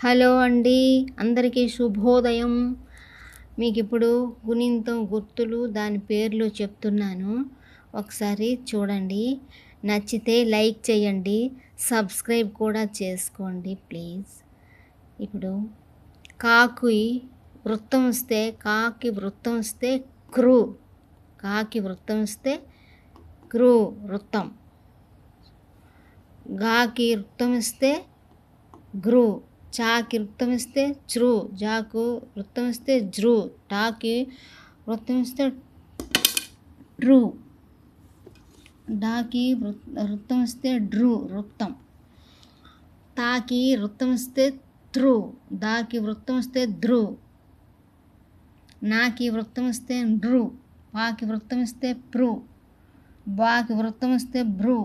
Hello అండి, అందరికీ శుభోదయం. మీకు ఇప్పుడు గుణింతం గుర్తులు దాని పేర్లు చెప్తున్నాను, ఒకసారి చూడండి. నచ్చితే లైక్ చేయండి, సబ్స్క్రైబ్ కూడా చేసుకోండి ప్లీజ్. ఇప్పుడు కాకి వృత్తం వస్తే క్రూ, కాకి వృత్తం వస్తే క్రూ వృత్తం. గాకి వృత్తం ఇస్తే గ్రూ, చాకి వృత్తం ఇస్తే చ్రూ, జాకు వృత్తం ఇస్తే జ్రూ, టాకి వృత్తం ఇస్తే ట్రూ, డాకి వృత్తం ఇస్తే డ్రూ వృత్తం, తాకి వృత్తం ఇస్తే త్రూ, దాకి వృత్తం ఇస్తే ధ్రూ, నాకి వృత్తం ఇస్తే డ్రూ, పాకి వృత్తం ఇస్తే ప్రూ, బాకి వృత్తం ఇస్తే బ్రూ,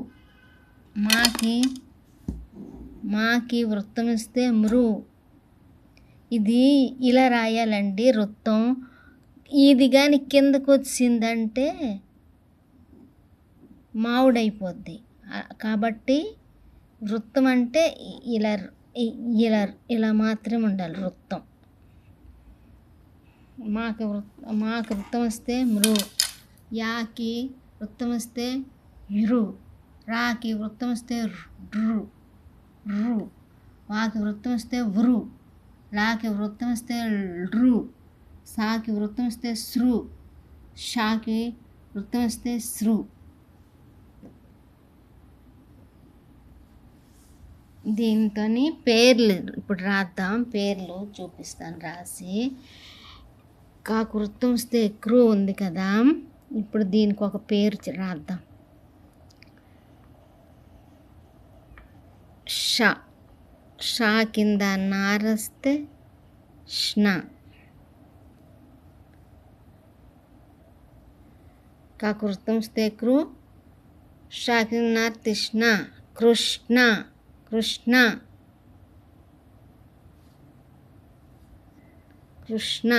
మాకి వృత్తం ఇస్తే మృ. ఇది ఇలా రాయాలండి వృత్తం. ఇది కానీ కిందకు వచ్చిందంటే మావుడైపోద్ది. కాబట్టి వృత్తం అంటే ఇలా ఇలా ఇలా మాత్రమే ఉండాలి వృత్తం. మాకి వృత్తం వస్తే మృ, యాకి వృత్తం వస్తే యురు, రాకి వృత్తం వస్తే డ్రు రు, వాకి వృత్తం వస్తే వృ, లాకి వృత్తం వస్తే డ్రు, సాకి వృత్తం వస్తే సృ, షాకి వృత్తం వస్తే సృ. దీంతో పేర్లు ఇప్పుడు రాద్దాం. పేర్లు చూపిస్తాను రాసి. కాకు వృత్తం వస్తే క్రూ ఉంది కదా, ఇప్పుడు దీనికి ఒక పేరు రాద్దాం. షా కింద నారస్తేష్ణ. కాకు వృత్తం వస్తే క్రూ, షా కింద నార తిష్ణ, కృష్ణ కృష్ణ కృష్ణ.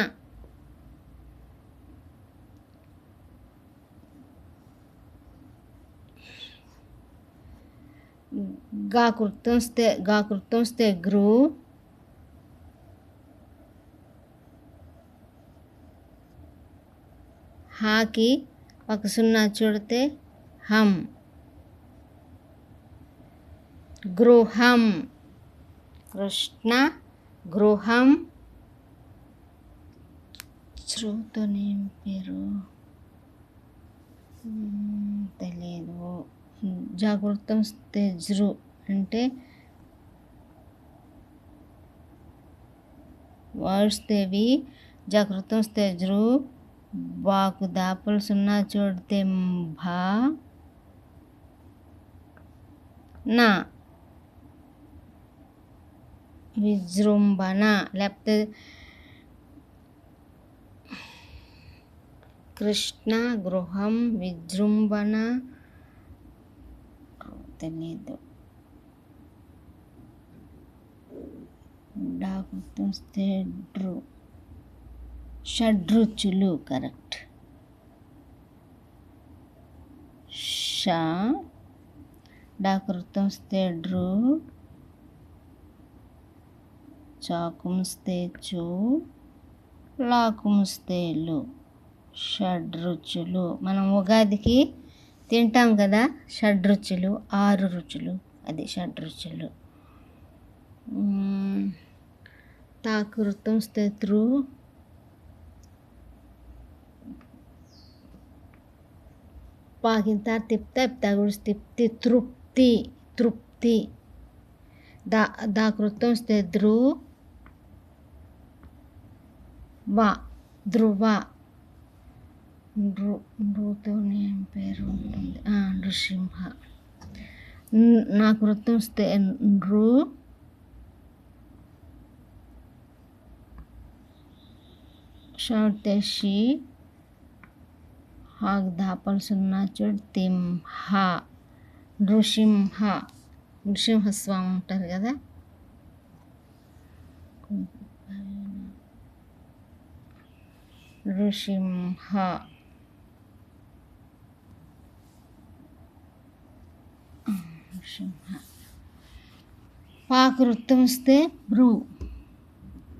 గాకు వృత్తం వస్తే గ్రూ, హాకి ఒక సున్నా చూడితే హం, గృహం, కృష్ణ గృహం. శ్రుతోనేం పేరు తెలియదు. జాగృతం వస్తే జ్రు అంటే వాడుస్తేవి. జాగృతం వస్తే జ్రు, బాకు దాపలు సున్నా చూడితే భా నా, విజృంభణ లేకపోతే కృష్ణ గృహం విజృంభణ తెలీదు. డాకు వస్తే డ్రు, షడ్రుచులు కరెక్ట్. షా డాకు వృత్తం వస్తే డ్రు, చాకుముస్తే చూ, లాకుముస్తే లు, షడ్రుచులు. మనం ఉగాదికి తింటాం కదా షడ్రుచులు, 6 రుచులు, అది షడ్రుచులు. తాకు వృత్తం వస్తే త్రూ, పాకింత తిప్తా గుడిసి తిప్తి తృప్తి తృప్తి. దాకు వృత్తం వస్తే ధ్రు, వా ధ్రువ. నృతో ఏం పేరు ఉంటుంది, నృసింహ. నాకు వృత్తం వస్తే నృ, షౌటే షి, హాక్ దాపలు సున్నా చూడు తింహ, నృసింహ. నృసింహస్వామి ఉంటారు కదా. నృసింహ. పాకు వృత్తం వస్తే బ్రూ,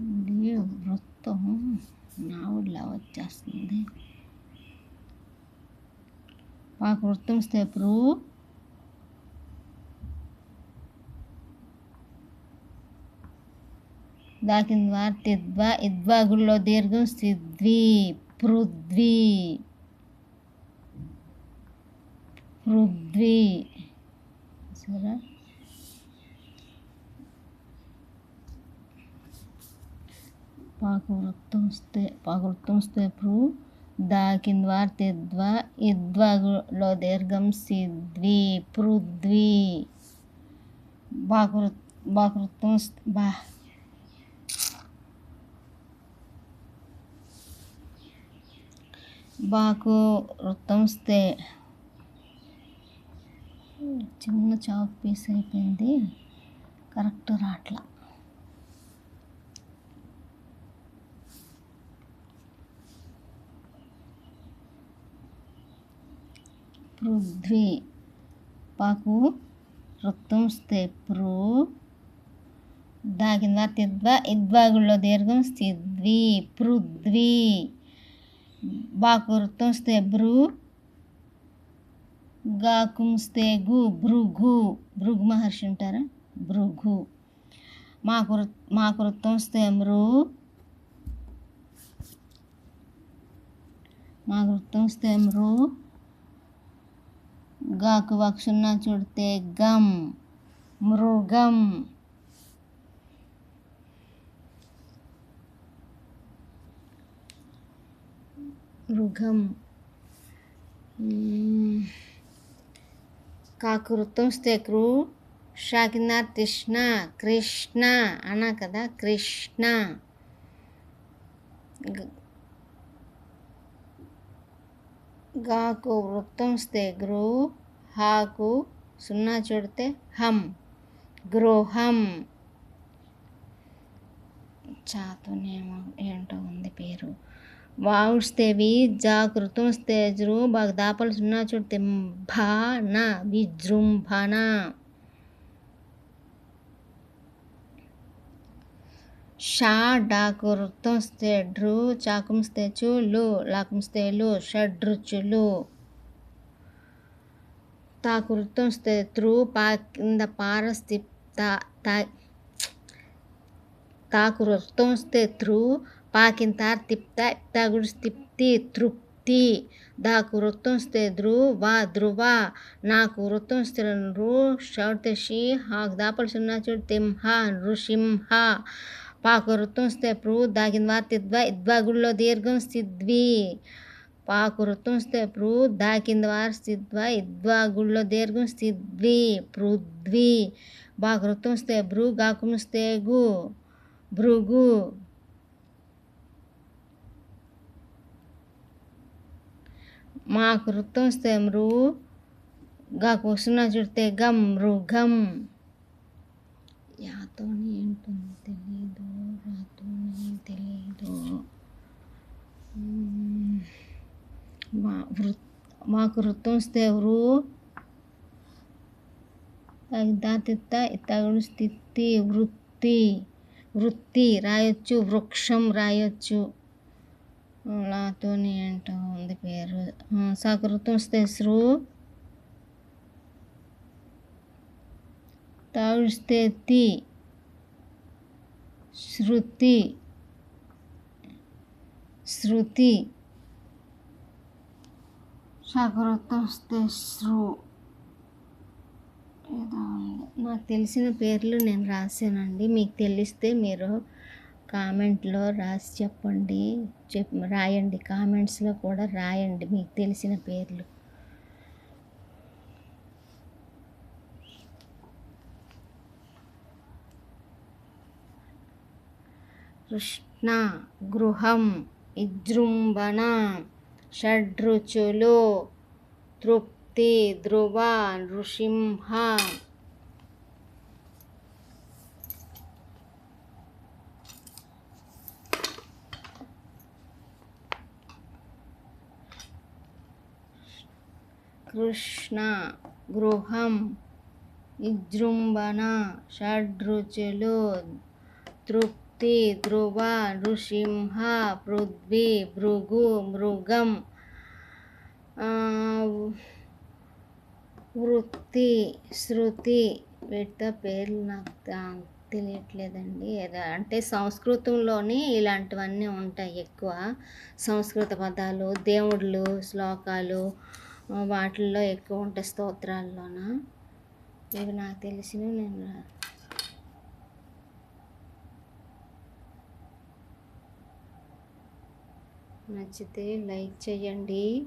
ఇది వృత్తం నావుడిలా వచ్చేస్తుంది. పాకు వృత్తం స్థేపురు దాకిన వారు తిద్వా ఇద్వాగుల్లో దీర్ఘం సిద్వి పృథ్వీ పృథ్వీ సరే. పాకు వృత్తం స్థేపురు దాకిన వారు తిద్వా ఇద్వాగుల్లో దీర్ఘం సిద్వి పృథ్వీ బాకు వృత్తం బాకు వృత్తం చిన్న చాక్ పీస్ అయిపోయింది, కరెక్ట్ రాట్లా. పృథ్వీ పాకు వృత్తం స్థేపురు దాకిన వారు తిద్వా ఇద్వాగుల్లో దీర్ఘం సిద్వి పృథ్వీ బాకు వృత్తం స్థేపురు గాకుం స్థేగు భృగు భృగు మహర్షి ఉంటారా భృగు. మాకు వృత్తం స్థేమురు గాకు వక్షున్నా చూడితే గం మృగం. కాకు వృత్తం స్థేకురు షాకిన కృష్ణ కృష్ణ అన్నా కదా కృష్ణ. గాకు వృత్తం స్థేగురు హాకు సున్నా చూడితే హం గృహం. చాతోనేమో ఏంటో ఉంది పేరు. వావుస్తేవి జాకృతం స్థేజురు బాగా దాపలు సున్నా చూడితే భాన విజృంభణ. షా డాకు వృత్తం స్థేడ్రు చాకుం స్థేచులు లాకుం స్థేలు షడ్రుచులు. తాకు వృత్తం స్థేత్రు పాకింద పారస్థిప్ తాకు వృత్తం స్థేత్రు పాకింతార్ తిప్త ఇప్తాగుడు స్థిప్తి తృప్తి. దాకు వృత్తం స్థేద్రు వా ధ్రువ నాకు వృత్తం స్థిరన్రు షౌటషి హాకు దాపలు సున్నా చూడు తింహ నృసింహ. పాకు వృత్తం స్థేప్రు దాకిన వారు తిద్వా ఇద్వాగుల్లో దీర్ఘం సిద్వి పాకు వృత్తం స్థేప్రు దాకిన వారు సిద్వా ఇద్వాగుల్లో దీర్ఘం సిద్వి పృథ్వీ. బాకు వృత్తం స్థేబ్రు గాకుం స్థేగు భృగు. మాకు వృత్తం స్థేమ్రు గాకు సున్నా చూడితే గం మృగం. యాతోని ఏంటుంది తెలీదు, రాతోని తెలీదు. మాకు వృత్తం స్థేవ్రు దాతిత్త ఇత్తగుడు స్థితి వృత్తి రాయొచ్చు వృక్షం రాయొచ్చు. లాతోని ఏంటో ఉంది పేరు. సాకృతం స్థేస్రు తాగుస్తే శృతి సాకృతం స్థేస్రు ఏదో ఉంది. నాకు తెలిసిన పేర్లు నేను రాశానండి. మీకు తెలిస్తే మీరు కామెంట్లో రాసి చెప్పండి, రాయండి, కామెంట్స్లో కూడా రాయండి మీకు తెలిసిన పేర్లు. కృష్ణ గృహం విజృంభణ షడ్రుచులు తృప్తి ధ్రువ నృసింహ. కృష్ణ గృహం విజృంభణ షడ్రుచులు తృప్తి వృత్తి, ధ్రువ, నృసింహ, పృథ్వీ, భృగు, మృగం, వృత్తి, శృతి. వీటితో పేర్లు నాకు తెలియట్లేదండి. అంటే సంస్కృతంలోని ఇలాంటివన్నీ ఉంటాయి ఎక్కువ. సంస్కృత పదాలు, దేవుళ్ళు శ్లోకాలు వాటిల్లో ఎక్కువ ఉంటాయి, స్తోత్రాల్లోన. ఇవి నాకు తెలిసినవి నేను నచ్చితే లైక్ చేయండి.